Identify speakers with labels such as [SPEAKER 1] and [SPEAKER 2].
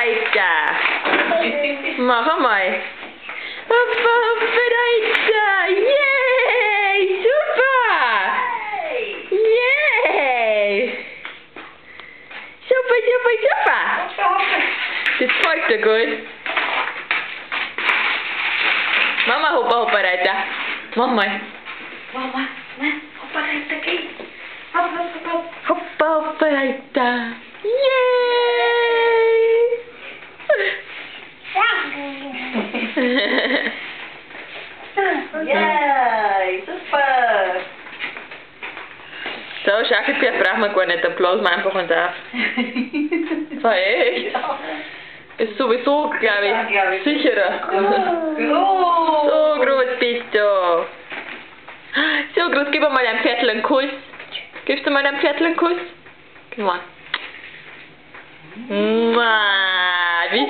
[SPEAKER 1] weiter. Mach einmal. Hoppa, hoppa, weiter. Yay, super. Yay. Super, super, super. Das folgt dir gut. Mama, hoppa, hoppa, weiter. Mach mal.
[SPEAKER 2] Mama, na, hoppa, weiter, geh. Hopp, hopp, hopp.
[SPEAKER 1] Hoppa, hoppa, weiter. Yay.
[SPEAKER 2] Yay, super.
[SPEAKER 1] So, Schaukelpferd brauchen wir gar nicht, da blasen wir einfach uns auf. So, echt?
[SPEAKER 2] Ja.
[SPEAKER 1] Ist sowieso, glaube
[SPEAKER 2] Ja, glaub
[SPEAKER 1] ich,
[SPEAKER 2] ich.
[SPEAKER 1] sicherer.
[SPEAKER 2] Groß.
[SPEAKER 1] So groß bist du. So groß, gib mir mal deinem Pferdl einen Kuss. Gibst du mal deinem Pferdl einen Kuss? Gib mal. Wie